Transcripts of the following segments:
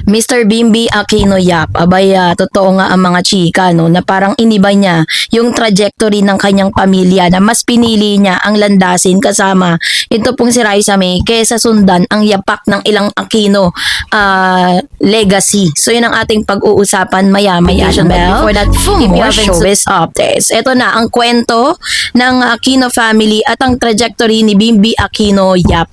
Mr. Bimby Aquino Yap, abay totoo nga ang mga chika no, na parang iniba niya yung trajectory ng kanyang pamilya na mas pinili niya ang landasin kasama ito pong si Raisa May kesa sundan ang yapak ng ilang Aquino legacy. So yun ang ating pag-uusapan maya-maya. Before that, if you haven't showbiz updates, ito na ang kwento ng Aquino family at ang trajectory ni Bimby Aquino Yap.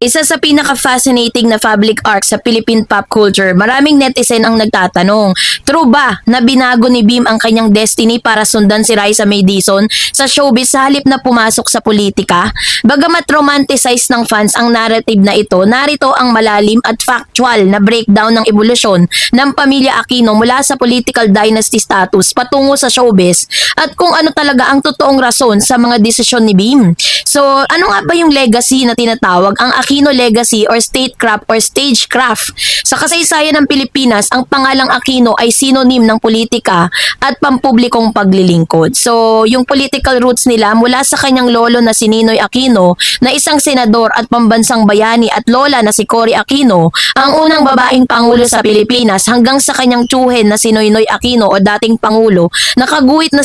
Isa sa pinaka-fascinating na public arc sa Philippine pop culture, maraming netizen ang nagtatanong, true ba na binago ni Bim ang kanyang destiny para sundan si Raisa May Dizon sa showbiz sa halip na pumasok sa politika? Bagamat romanticize ng fans ang narrative na ito, narito ang malalim at factual na breakdown ng evolusyon ng pamilya Aquino mula sa political dynasty status patungo sa showbiz at kung ano talaga ang totoong rason sa mga desisyon ni Bim. So, ano nga ba yung legacy na tinatawag? Ang Aquino legacy or statecraft or stagecraft. Sa kasaysayan ng Pilipinas, ang pangalang Aquino ay synonym ng politika at pampublikong paglilingkod. So, yung political roots nila mula sa kanyang lolo na si Ninoy Aquino na isang senador at pambansang bayani at lola na si Cory Aquino, ang unang babaeng pangulo sa Pilipinas hanggang sa kanyang tiyuhin na si Noynoy Aquino o dating pangulo, nakaguhit na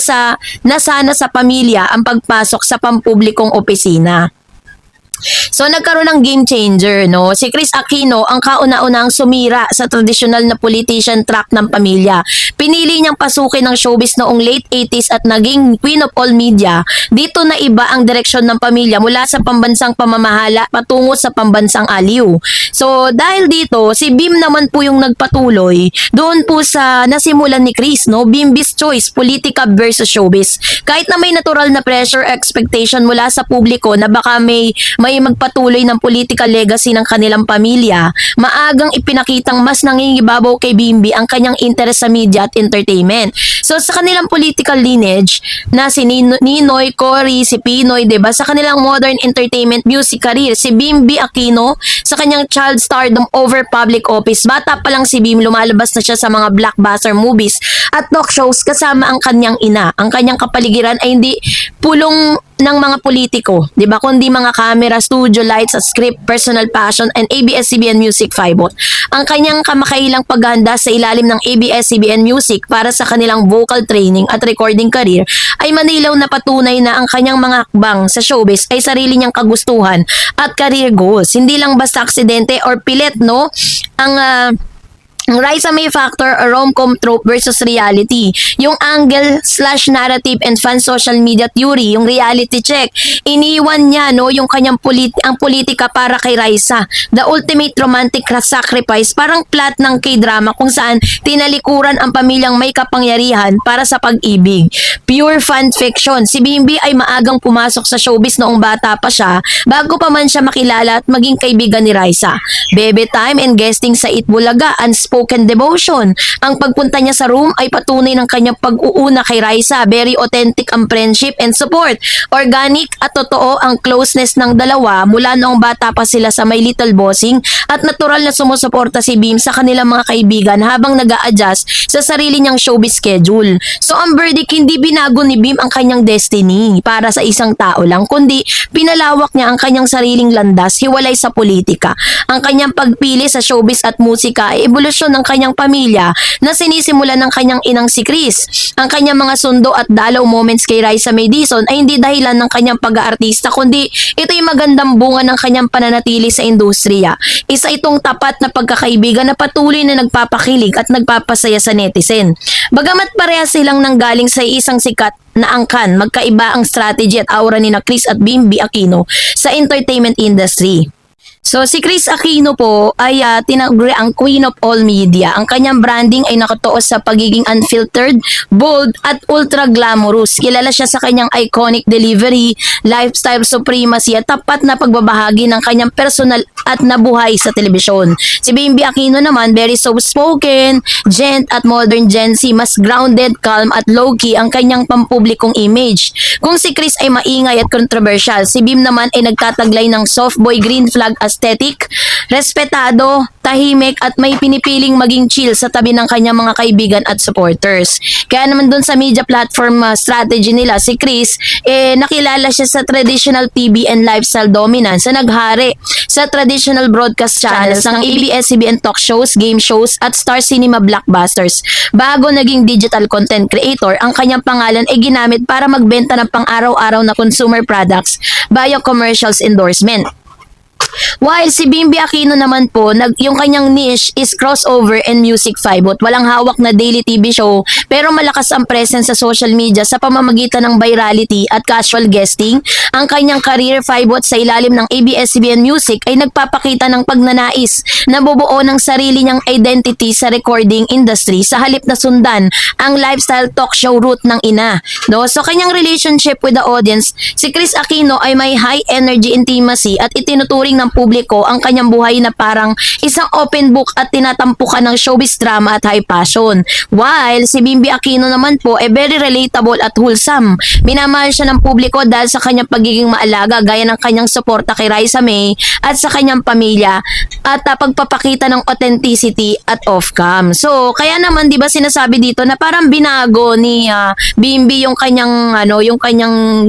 sana sa pamilya ang pagpasok sa pampublikong opisina. So nagkaroon ng game changer, no? Si Chris Aquino ang kauna-unang sumira sa traditional na politician track ng pamilya. Pinili niyang pasukin ng showbiz noong late 80s at naging queen of all media. Dito na iba ang direksyon ng pamilya mula sa pambansang pamamahala patungo sa pambansang aliw. So dahil dito, si Bim naman po yung nagpatuloy doon po sa nasimulan ni Chris, no? Bimby's Choice, politika versus showbiz. Kahit na may natural na pressure expectation mula sa publiko na baka may magpatuloy ng political legacy ng kanilang pamilya, maagang ipinakitang mas nangingibabaw kay Bimby ang kanyang interest sa media at entertainment. So sa kanilang political lineage na si Ninoy, Cory, si Pinoy, diba? Sa kanilang modern entertainment music career, si Bimby Aquino sa kanyang child stardom over public office. Bata pa lang si Bim, lumalabas na siya sa mga blockbuster movies at talk shows kasama ang kanyang ina. Ang kanyang kapaligiran ay hindi pulong ng mga politiko, 'di ba? Kundi mga camera, studio lights, at script, personal passion, and ABS-CBN Music 5 bot. Ang kanyang kamakailang paghahanda sa ilalim ng ABS-CBN Music para sa kanilang vocal training at recording career ay manilaw na patunay na ang kanyang mga hakbang sa showbiz ay sarili niyang kagustuhan at career goals. Hindi lang basta aksidente or pilit, no? Ang Raisa May factor or rom-com trope versus reality. Yung angle/narrative and fan social media theory, yung reality check. Iniwan niya, no, yung kanyang ang politika para kay Raisa. The ultimate romantic sacrifice, parang plot ng K-drama kung saan tinalikuran ang pamilyang may kapangyarihan para sa pag-ibig. Pure fan fiction. Si Bimby ay maagang pumasok sa showbiz noong bata pa siya bago pa man siya makilala at maging kaibigan ni Raisa. Bebe time and guesting sa Itbulaga, unspoken devotion. Ang pagpunta niya sa room ay patunay ng kanyang pag-uuna kay Raisa. Very authentic ang friendship and support. Organic at totoo ang closeness ng dalawa mula noong bata pa sila sa My Little Bossing at natural na sumusuporta si Bim sa kanilang mga kaibigan habang nag-a-adjust sa sarili niyang showbiz schedule. So ang verdict, hindi binago ni Bim ang kanyang destiny para sa isang tao lang, kundi pinalawak niya ang kanyang sariling landas hiwalay sa politika. Ang kanyang pagpili sa showbiz at musika ay evolusyon ng kanyang pamilya na sinisimulan ng kanyang inang si Chris. Ang kanyang mga sundo at dalaw moments kay Raisa May Dizon ay hindi dahilan ng kanyang pag-aartista, kundi ito'y magandang bunga ng kanyang pananatili sa industriya. Isa itong tapat na pagkakaibigan na patuloy na nagpapakilig at nagpapasaya sa netizen. Bagamat parehas silang nanggaling sa isang sikat na angkan, magkaiba ang strategy at aura ni na Chris at Bimby Aquino sa entertainment industry. So si Chris Aquino po ay tinaguri ang queen of all media. Ang kanyang branding ay nakatuos sa pagiging unfiltered, bold at ultra glamorous. Kilala siya sa kanyang iconic delivery, lifestyle supremacy at tapat na pagbabahagi ng kanyang personal at nabuhay sa telebisyon. Si Bimby Aquino naman, very soft-spoken, gent at modern Gen Z, mas grounded, calm at low-key ang kanyang pampublikong image. Kung si Chris ay maingay at controversial, si Bim naman ay nagtataglay ng soft boy green flag as aesthetic, respetado, tahimik at may pinipiling maging chill sa tabi ng kanyang mga kaibigan at supporters. Kaya naman dun sa media platform strategy nila, si Chris, nakilala siya sa traditional TV and lifestyle dominance na naghari sa traditional broadcast channels ng ABS-CBN talk shows, game shows at Star Cinema blockbusters. Bago naging digital content creator, ang kanyang pangalan ay ginamit para magbenta ng pang-araw-araw na consumer products via commercials endorsement. While si Bimbi Aquino naman po, yung kanyang niche is crossover and music vibot. Walang hawak na daily TV show, pero malakas ang presence sa social media sa pamamagitan ng virality at casual guesting. Ang kanyang career vibot sa ilalim ng ABS-CBN Music ay nagpapakita ng pagnanais na bubuo ng sarili niyang identity sa recording industry sa halip na sundan ang lifestyle talk show route ng ina. No? So kanyang relationship with the audience, si Chris Aquino ay may high energy intimacy at itinuturing ng publiko ang kanyang buhay na parang isang open book at tinatampukan ng showbiz drama at high passion. While si Bimbi Aquino naman po ay very relatable at wholesome. Minamahal siya ng publiko dahil sa kanyang pagiging maalaga gaya ng kanyang suporta kay Raisa May at sa kanyang pamilya at pagpapakita ng authenticity at off-cam. So, kaya naman 'di ba sinasabi dito na parang binago ni Bimbi yung kanyang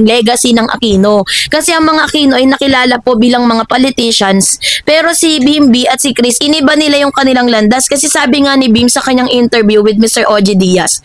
legacy ng Aquino. Kasi ang mga Aquino ay nakilala po bilang mga politicians, pero si Bimbi at si Chris, iniba nila yung kanilang landas kasi sabi nga ni Bim sa kanyang interview with Mr. Ogie Diaz,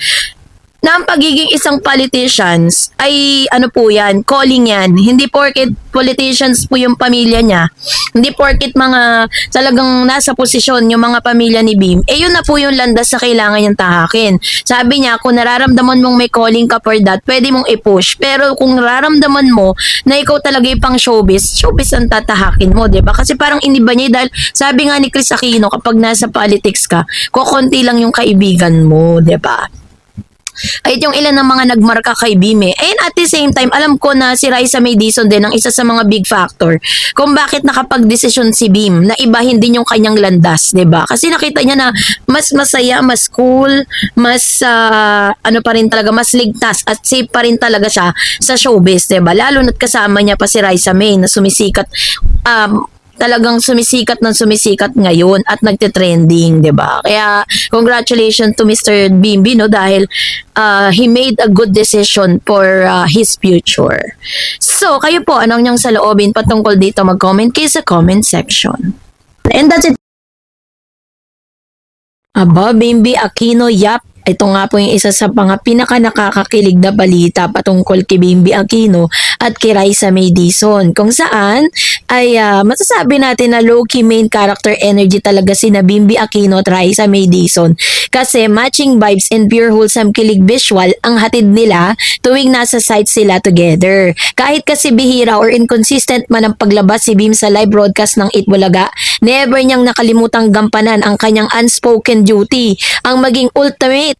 na ang pagiging isang politicians ay ano po yan, calling yan. Hindi porket politicians po yung pamilya niya. Hindi porket mga talagang nasa posisyon yung mga pamilya ni Bim. Yun na po yung landas na kailangan niyang tahakin. Sabi niya, kung nararamdaman mong may calling ka for that, pwede mong i-push. Pero kung nararamdaman mo na ikaw talaga yung pang showbiz ang tatahakin mo, diba? Kasi parang iniba niya dahil sabi nga ni Chris Aquino, kapag nasa politics ka, kukunti lang yung kaibigan mo, diba? Ay yung ilan ng mga nagmarka kay Bim And at the same time, alam ko na si Raisa May Dizon din ang isa sa mga big factor kung bakit nakapag-desisyon si Bim na ibahin din yung kanyang landas, 'di ba? Kasi nakita niya na mas masaya, mas cool, mas ano pa rin talaga, mas ligtas at safe pa rin talaga siya sa showbiz, 'di ba? Lalo na't kasama niya pa si Raisa May na sumisikat talagang sumisikat ngayon at nagte-trending, 'di ba? Kaya congratulations to Mr. Bimbi no dahil he made a good decision for his future. So, kayo po anong niyang saloobin patungkol dito, mag-comment kayo sa comment section. And that's it. Aba, Bimbi Aquino, yap. Ito nga po yung isa sa mga pinaka nakakakilig na balita patungkol kay Bimbi Aquino at kay Raisa May Dizon, kung saan ay masasabi natin na low-key main character energy talaga sina Bimbi Aquino at Raisa May Dizon kasi matching vibes and pure wholesome kilig visual ang hatid nila tuwing nasa site sila together. Kahit kasi bihira or inconsistent man ang paglabas si Bim sa live broadcast ng Itbulaga, never niyang nakalimutang gampanan ang kanyang unspoken duty, ang maging ultimate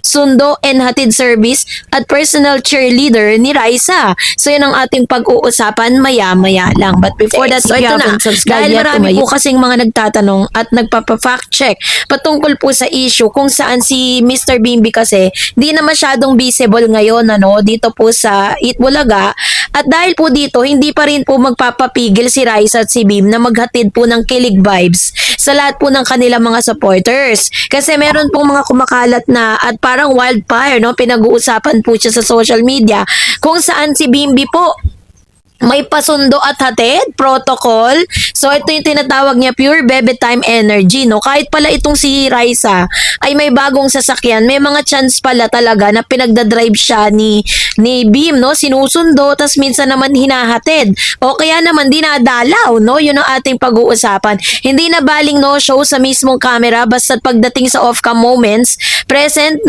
sundo and hatid service at personal cheerleader ni Raisa. So yan ang ating pag-uusapan maya-maya lang. But before that, so ito na. Dahil marami po kasing mga nagtatanong at nagpapa-fact check patungkol po sa issue kung saan si Mr. Bimbi kasi di na masyadong visible ngayon dito po sa Itbulaga. At dahil po dito, hindi pa rin po magpapapigil si Raisa at si Bim na maghatid po ng kilig vibes sa lahat po ng kanilang mga supporters. Kasi meron pong mga kumakalat na at parang wildfire, pinag-uusapan po siya sa social media kung saan si Bimbi po may pasundo at hatid, protocol. So, ito yung tinatawag niya pure bebe time energy, Kahit pala itong si Raisa ay may bagong sasakyan, may mga chance pala talaga na pinagdadrive siya ni Bim, Sinusundo, tas minsan naman hinahatid. O kaya naman dinadalaw, Yun ang ating pag-uusapan. Hindi na baling show sa mismong camera, basta pagdating sa off-cam moments, present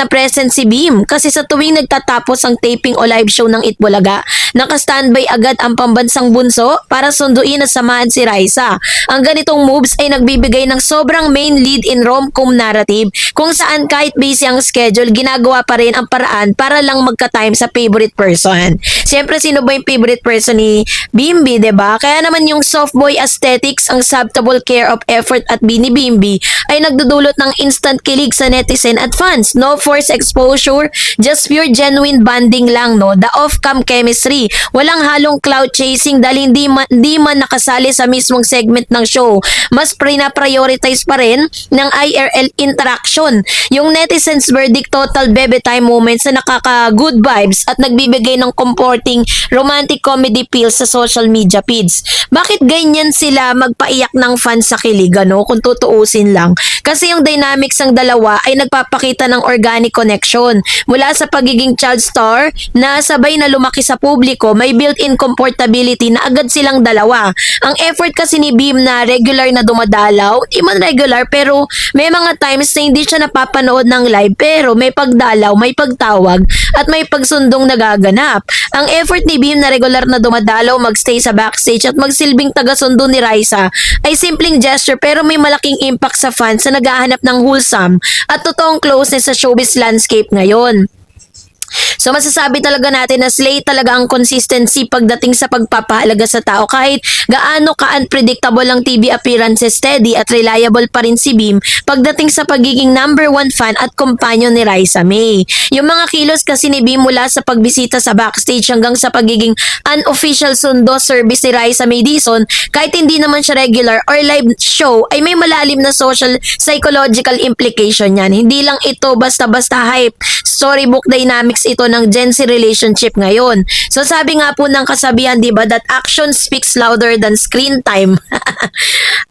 si Bim. Kasi sa tuwing nagtatapos ang taping o live show ng Itbulaga, naka-standby agad ang pambansang bunso para sunduin at samahan si Raisa. Ang ganitong moves ay nagbibigay ng sobrang main lead in rom-com narrative kung saan kahit busy ang schedule, ginagawa pa rin ang paraan para lang magka-time sa favorite person. Siyempre, sino ba yung favorite person ni Bimbi, 'di ba? Kaya naman yung soft boy aesthetics, ang subtle care of effort at ni Bimbi ay nagdudulot ng instant kilig sa netizen at fans. No forced exposure, just pure genuine bonding lang, The off-cam chemistry. Walang halong cloud cloud chasing dahil hindi man nakasali sa mismong segment ng show. Mas prioritize pa rin ng IRL interaction. Yung netizens verdict total bebe time moments na nakaka-good vibes at nagbibigay ng comforting romantic comedy feels sa social media feeds. Bakit ganyan sila magpaiyak ng fans sa kilig, ano? Kung tutuusin lang. Kasi yung dynamics ng dalawa ay nagpapakita ng organic connection. Mula sa pagiging child star na sabay na lumaki sa publiko, may built-in comfortability na agad silang dalawa. Ang effort kasi ni Beam na regular na dumadalaw, di man regular pero may mga times na hindi siya napapanood ng live pero may pagdalaw, may pagtawag at may pagsundong nagaganap. Ang effort ni Beam na regular na dumadalaw, magstay sa backstage at magsilbing taga-sundo ni Raisa ay simpleng gesture pero may malaking impact sa fans na naghahanap ng wholesome at totoong closeness sa showbiz landscape ngayon. So masasabi talaga natin na slay talaga ang consistency pagdating sa pagpapahalaga sa tao. Kahit gaano ka-unpredictable ang TV appearances, steady at reliable pa rin si Beam pagdating sa pagiging number 1 fan at companion ni Raisa May. Yung mga kilos kasi ni Beam mula sa pagbisita sa backstage hanggang sa pagiging unofficial sundo service ni Raisa May Dizon, kahit hindi naman siya regular or live show, ay may malalim na social psychological implication yan. Hindi lang ito basta-basta hype, storybook dynamics ito ng Gen Z relationship ngayon. So sabi nga po ng kasabihan, di ba, that action speaks louder than screen time.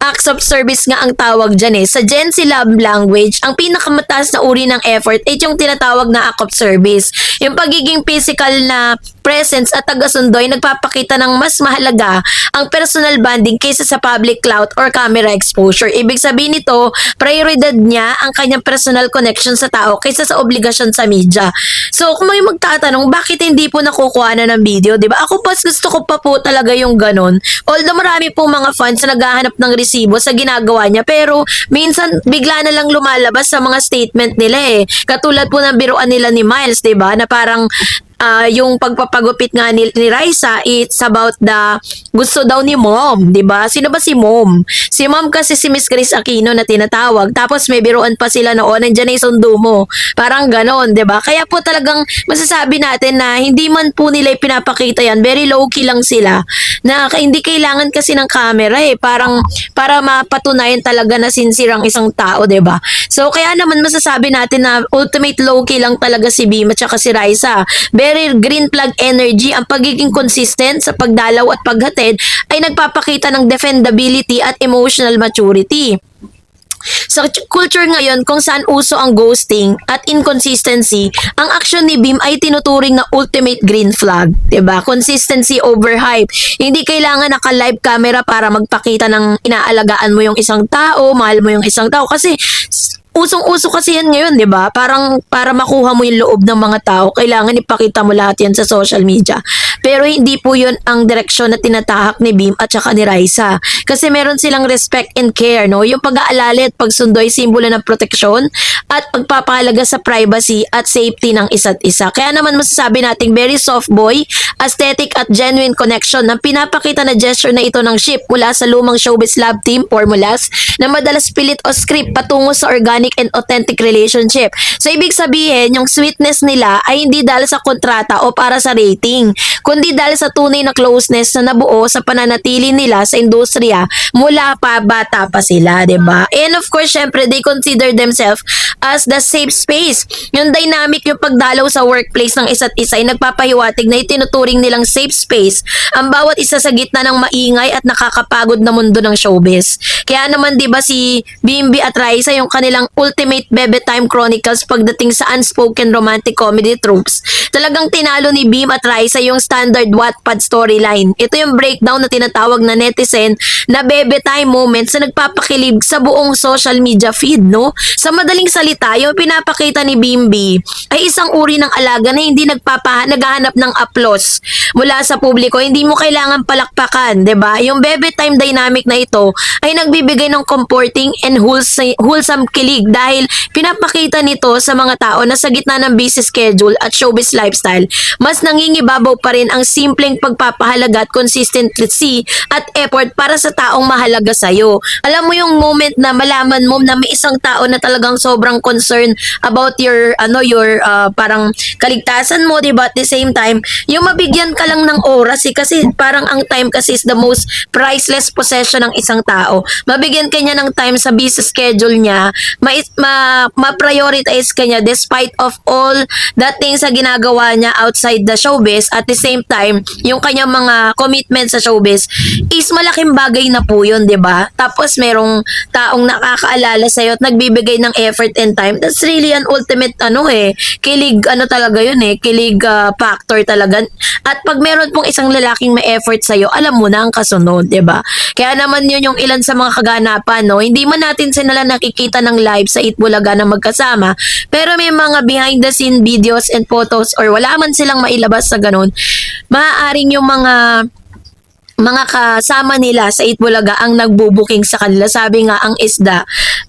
Acts of service nga ang tawag dyan eh. Sa Gen Z love language, ang pinakamataas na uri ng effort ay yung tinatawag na act of service. Yung pagiging physical na presence at taga-sundo ay nagpapakita ng mas mahalaga ang personal bonding kaysa sa public clout or camera exposure. Ibig sabihin nito, prioridad niya ang kanyang personal connection sa tao kaysa sa obligasyon sa media. So, kung may magtatanong, bakit hindi po nakukuha na ng video, di ba? Ako pas gusto ko pa po talaga yung ganon. Although marami pong mga fans na naghahanap ng resibo sa ginagawa niya, pero minsan bigla na lang lumalabas sa mga statement nila eh. Katulad po ng biruan nila ni Miles, di ba? Na parang yung pagpapagupit nga ni Raisa, it's about the gusto daw ni Mom, 'di ba? Sino ba si Mom? Si Mom kasi si Miss Grace Aquino na tinatawag. Tapos may biruan pa sila noon, nandiyan na yung sundo mo. Parang ganon, 'di ba? Kaya po talagang masasabi natin na hindi man po nila ipinapakita yan, very low key lang sila. Na hindi kailangan kasi ng camera eh, parang para mapatunayan talaga na sincere ang isang tao, 'di ba? So kaya naman masasabi natin na ultimate low key lang talaga si Bima at saka si Raisa. Very green flag energy, ang pagiging consistent sa pagdalaw at paghatid ay nagpapakita ng defendability at emotional maturity. Sa culture ngayon kung saan uso ang ghosting at inconsistency, ang aksyon ni Beam ay tinuturing na ultimate green flag, 'di ba? Consistency over hype. Hindi kailangan naka-live camera para magpakita ng inaalagaan mo yung isang tao, mahal mo yung isang tao kasi usong-uso kasi yan ngayon, 'di ba? Parang para makuha mo yung loob ng mga tao, kailangan ipakita mo lahat yan sa social media. Pero hindi po 'yun ang direksyon na tinatahak ni Beam at saka ni Raisa. Kasi meron silang respect and care, no? Yung pag-aalala at pagsundo ay simbolo ng proteksyon at pagpapahalaga sa privacy at safety ng isa't isa. Kaya naman masasabi nating very soft boy, aesthetic at genuine connection na pinapakita na gesture na ito ng ship mula sa lumang showbiz love team formulas na madalas pilit o script patungo sa organic and authentic relationship. So, ibig sabihin, yung sweetness nila ay hindi dahil sa kontrata o para sa rating, kundi dahil sa tunay na closeness na nabuo sa pananatili nila sa industriya mula pa bata pa sila, 'di ba? And of course, syempre, they consider themselves as the safe space. Yung dynamic, yung pagdalaw sa workplace ng isa't isa ay nagpapahiwatig na itinuturing nilang safe space ang bawat isa sa gitna ng maingay at nakakapagod na mundo ng showbiz. Kaya naman, 'di ba, si Bimbi at Raisa, yung kanilang ultimate bebe time chronicles pagdating sa unspoken romantic comedy tropes, talagang tinalo ni Beam at Raisa yung standard Wattpad storyline. Ito yung breakdown na tinatawag na netizen na bebe time moments na nagpapakilig sa buong social media feed, no? Sa madaling salita, yung pinapakita ni Bimbi ay isang uri ng alaga na hindi naghahanap ng applause mula sa publiko. Hindi mo kailangan palakpakan, 'di ba? Yung bebe time dynamic na ito ay nagbibigay ng comforting and wholesome kilig dahil pinapakita nito sa mga tao na sa gitna ng busy schedule at showbiz lifestyle, mas nangingibabaw pa rin rin ang simpleng pagpapahalaga at consistency at effort para sa taong mahalaga sa'yo. Alam mo yung moment na malaman mo na may isang tao na talagang sobrang concerned about your parang kaligtasan mo, 'di ba? At the same time, yung mabigyan ka lang ng oras kasi parang ang time kasi is the most priceless possession ng isang tao. Mabigyan ka niya ng time sa busy schedule niya, ma-prioritize ka niya despite of all the things na ginagawa niya outside the showbiz. At the same time, yung kanyang mga commitment sa showbiz is malaking bagay na po yun, di ba? Tapos merong taong nakakaalala sa'yo at nagbibigay ng effort and time. That's really an ultimate kilig talaga yun kilig factor talaga. At pag meron pong isang lalaking may effort sa'yo, alam mo na ang kasunod, di ba? Kaya naman yun yung ilan sa mga kaganapan, no? Hindi man natin sila nakikita ng live sa Itbulaga na magkasama, pero may mga behind the scene videos and photos or wala man silang mailabas sa ganun, maaaring yung mga kasama nila sa Itbulaga ang nagbubuking sa kanila. Sabi nga, ang isda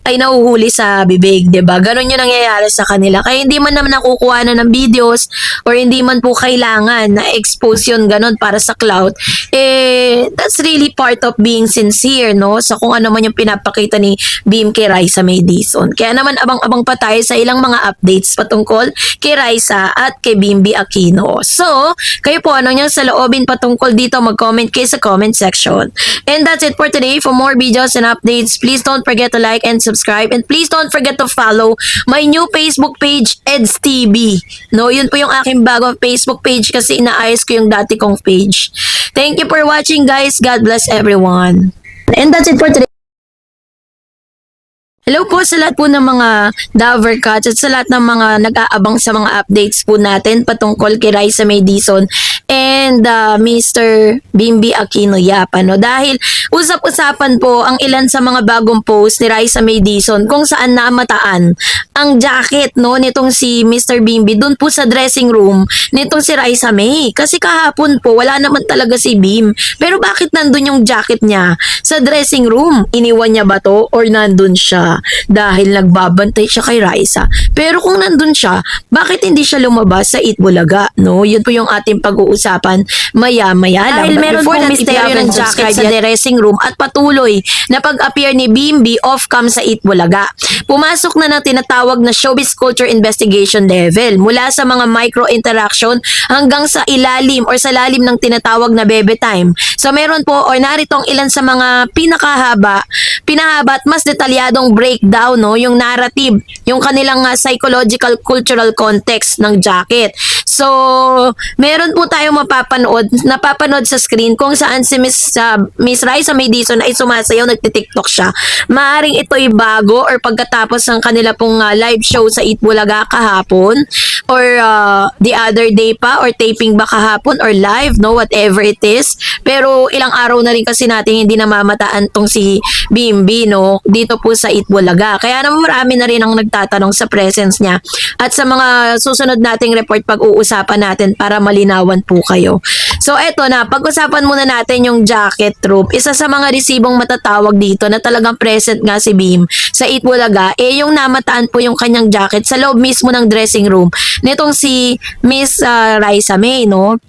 ay nahuhuli sa bibig, 'di ba? Ganon yung nangyayari sa kanila. Kaya hindi man naman nakukuha na ng videos or hindi man po kailangan na expose yun ganon para sa clout. That's really part of being sincere, no? Sa kung ano man yung pinapakita ni Bim kay Raisa May Dizon. Kaya naman abang-abang pa tayo sa ilang mga updates patungkol kay Raisa at kay Bimby Aquino. So, kayo po, ano nyo sa loobin patungkol dito, mag-comment kayo sa comment section. And that's it for today. For more videos and updates, please don't forget to like and subscribe, and please don't forget to follow my new Facebook page, Eds TV. No, yun po yung aking bagong Facebook page kasi inaayos ko yung dati kong page. Thank you for watching, guys. God bless everyone. And that's it for today. Hello po sa lahat po ng mga Dover Cats at sa lahat ng mga nag-aabang sa mga updates po natin patungkol kay Raisa May Dizon and Mr. Bimby Aquino Yap. Dahil usap-usapan po ang ilan sa mga bagong post ni Raisa May Dizon kung saan namataan ang jacket nitong si Mr. Bimby dun po sa dressing room nitong si Raisa May. Kasi kahapon po wala naman talaga si Bim. Pero bakit nandun yung jacket niya sa dressing room? Iniwan niya ba to or nandun siya dahil nagbabantay siya kay Raisa? Pero kung nandun siya, bakit hindi siya lumabas sa Itbulaga? No? Yun po yung ating pag-uusapan maya-maya lang. Dahil meron pong misteryo ng jacket sa dressing room at patuloy na pag-appear ni Bimby off-cam sa Itbulaga. Pumasok na ng tinatawag na showbiz culture investigation level mula sa mga micro-interaction hanggang sa ilalim or sa lalim ng tinatawag na bebe time. So meron po or naritong ilan sa mga pinahaba at mas detalyadong breakdown, no, yung narrative, yung kanilang psychological cultural context ng jacket. So, meron po tayong napapanood sa screen kung saan si Miss Raisa May Dizon ay sumasayaw, nagti-TikTok siya. Maaring ito'y bago or pagkatapos ng kanila pong live show sa Itbulaga kahapon or the other day pa or taping ba kahapon or live, no, whatever it is. Pero ilang araw na rin kasi natin hindi namamataan tong si Bimby, no, dito po sa Itbulaga. Kaya naman marami na rin ang nagtatanong sa presence niya at sa mga susunod nating report pag-uusapan natin para malinawan po kayo. So eto na, pag-usapan muna natin yung jacket troop. Isa sa mga resibong matatawag dito na talagang present nga si Bim sa Itbulaga, yung namataan po yung kanyang jacket sa loob mismo ng dressing room nitong si Miss Raisa May, no?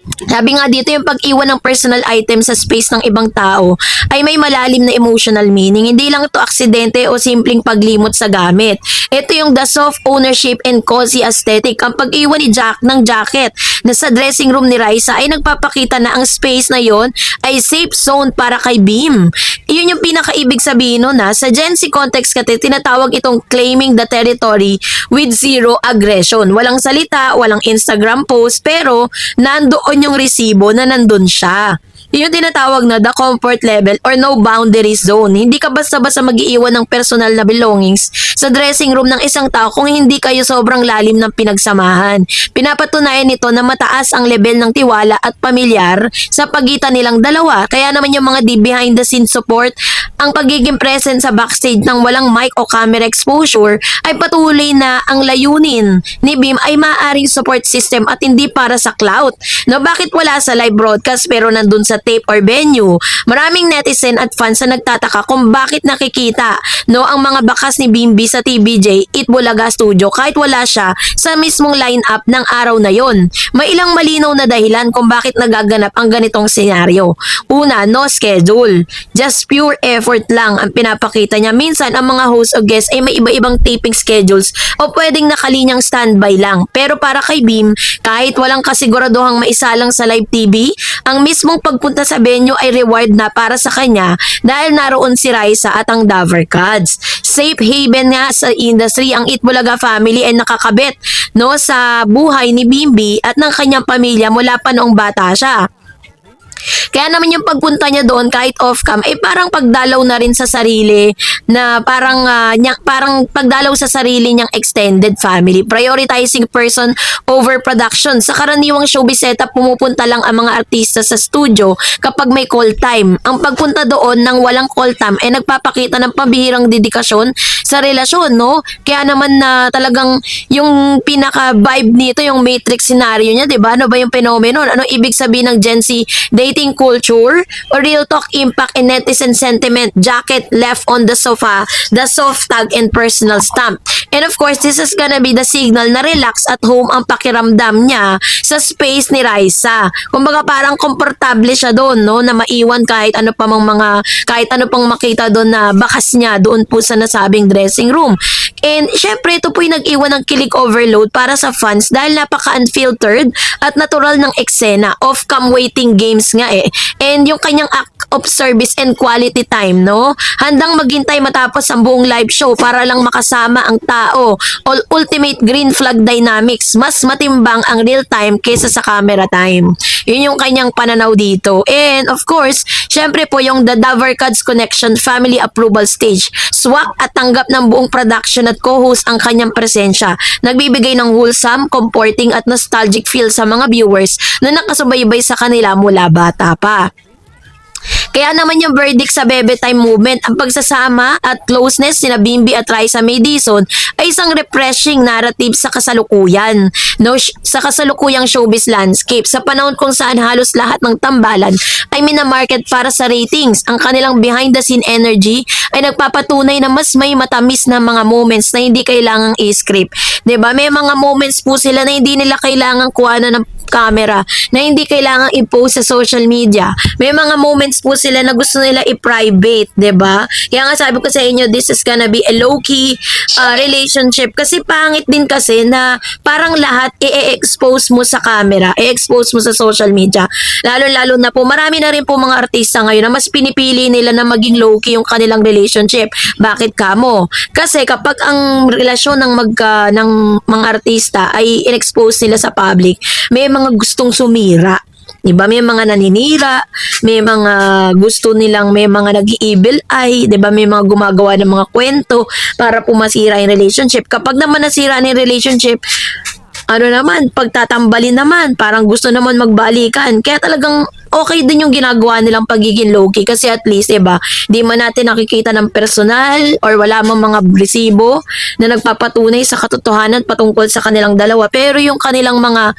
Sabi nga dito, yung pag-iwan ng personal item sa space ng ibang tao ay may malalim na emotional meaning. Hindi lang ito aksidente o simpleng paglimot sa gamit. Ito yung the soft ownership and cozy aesthetic. Ang pag-iwan ni Jack ng jacket na sa dressing room ni Raisa ay nagpapakita na ang space na yon ay safe zone para kay Bim. Iyon yung pinakaibig sabihin nun sa Gen Z context kasi tinatawag itong claiming the territory with zero aggression. Walang salita, walang Instagram post, pero nandoon yung resibo na nandun siya. Yung tinatawag na the comfort level or no boundaries zone. Hindi ka basta-basta mag-iiwan ng personal na belongings sa dressing room ng isang tao kung hindi kayo sobrang lalim ng pinagsamahan. Pinapatunayan nito na mataas ang level ng tiwala at pamilyar sa pagitan nilang dalawa. Kaya naman yung mga behind the scenes support, ang pagiging present sa backstage ng walang mic o camera exposure ay patuloy na ang layunin ni Bim ay maaaring support system at hindi para sa clout. No, bakit wala sa live broadcast pero nandun sa tape or venue. Maraming netizen at fans na nagtataka kung bakit nakikita ang mga bakas ni Bimbi sa TVJ Itbulaga Studio kahit wala siya sa mismong lineup ng araw na yon. May ilang malinaw na dahilan kung bakit nagaganap ang ganitong senaryo. Una, no schedule. Just pure effort lang ang pinapakita niya. Minsan ang mga host o guest ay may iba-ibang taping schedules o pwedeng nakalinyang standby lang. Pero para kay Bim, kahit walang kasiguraduhang maisalang sa live TV, ang mismong pagpunta sa venue ay reward na para sa kanya dahil naroon si Raisa at ang Daver Cats. Safe haven nga sa industry ang Itbulaga family ay nakakabit sa buhay ni Bimbi at ng kanyang pamilya mula pa noong bata siya. Kaya naman yung pagpunta niya doon kahit off-cam ay parang pagdalaw na rin sa sarili na parang pagdalaw sa sarili niyang extended family. Prioritizing person over production. Sa karaniwang showbiz setup, pumupunta lang ang mga artista sa studio kapag may call time. Ang pagpunta doon ng walang call time ay nagpapakita ng pambihirang dedikasyon sa relasyon, no? Kaya naman na talagang yung pinaka-vibe nito, yung matrix scenario niya, di ba? Ano ba yung phenomenon? Ano ibig sabihin ng Gen Z dating culture or real talk impact and netizen sentiment? Jacket left on the sofa, the soft tag and personal stamp. And of course, this is gonna be the signal na relax at home ang pakiramdam niya sa space ni Raisa. Kumbaga parang komportable siya doon, no, na maiwan kahit ano pang makita doon na bakas niya doon po sa nasabing dressing room. And syempre ito po yung nag-iwan ng kilig overload para sa fans dahil napaka-unfiltered at natural ng eksena. Off-cam waiting games nga eh. And yung kanyang act of service and quality time, no? Handang maghintay matapos ang buong live show para lang makasama ang tao. All ultimate green flag dynamics. Mas matimbang ang real time kaysa sa camera time. Yun yung kanyang pananaw dito. And of course, syempre po yung The Daver Cats Connection Family Approval Stage. Swak at tanggap ng buong production at co-host ang kanyang presensya. Nagbibigay ng wholesome, comforting at nostalgic feel sa mga viewers na nakasubaybay sa kanila mula bata pa. Kaya naman yung verdict sa Bebe Time movement, ang pagsasama at closeness sina Bimbi at Raisa May Dizon ay isang refreshing narrative sa kasalukuyan, no, sa kasalukuyang showbiz landscape. Sa panahon kung saan halos lahat ng tambalan ay minamarket para sa ratings, ang kanilang behind the scene energy ay nagpapatunay na mas may matamis na mga moments na hindi kailangang i-script. 'Di ba? May mga moments po sila na hindi nila kailangang kuhanan ng camera, na hindi kailangang i-post sa social media. May mga moments po sila na gusto nila i-private, 'di ba? Kaya nga sabi ko sa inyo, this is gonna be a low-key relationship. Kasi pangit din kasi na parang lahat i-expose mo sa camera, i-expose mo sa social media. Lalo-lalo na po, marami na rin po mga artista ngayon na mas pinipili nila na maging low-key yung kanilang relationship. Bakit kamo? Kasi kapag ang relasyon ng mga artista ay in-expose nila sa public, may mga gustong sumira. Diba? May mga naninira, may mga gusto nilang, may mga nag-evil eye, diba? May mga gumagawa ng mga kwento para pumasira yung relationship. Kapag naman nasira yung relationship, pagtatambalin naman, parang gusto naman magbalikan. Kaya talagang okay din yung ginagawa nilang pagiging low-key kasi at least, diba, di man natin nakikita ng personal or wala mang mga resibo na nagpapatunay sa katotohanan patungkol sa kanilang dalawa. Pero yung kanilang mga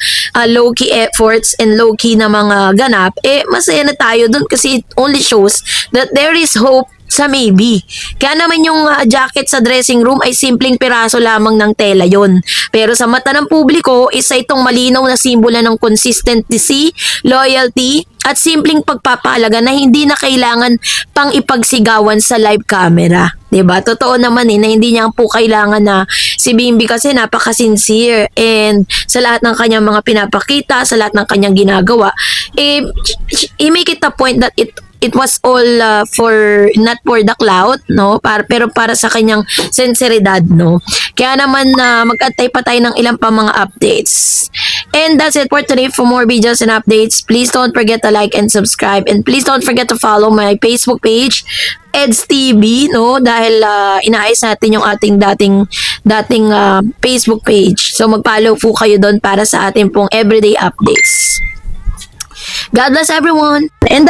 low-key efforts and low-key na mga ganap, masaya na tayo dun kasi it only shows that there is hope sa maybe. Kaya naman yung jacket sa dressing room ay simpleng piraso lamang ng tela yon. Pero sa mata ng publiko, isa itong malinaw na simbolo ng consistency, loyalty, at simpleng pagpapahalaga na hindi na kailangan pang ipagsigawan sa live camera. 'Di ba? Totoo naman na hindi niya po kailangan na si Bimbi kasi napaka-sincere and sa lahat ng kanyang mga pinapakita, sa lahat ng kanyang ginagawa, he make it a point that it was all not for the clout, no? Pero para sa kanyang sinseridad, no? Kaya naman mag-antay pa tayo ng ilang pa mga updates. And that's it for today. For more videos and updates, please don't forget to like and subscribe. And please don't forget to follow my Facebook page, Eds TV, no? Dahil inaayos natin yung ating dating Facebook page. So mag-follow po kayo doon para sa ating pong everyday updates. God bless everyone. And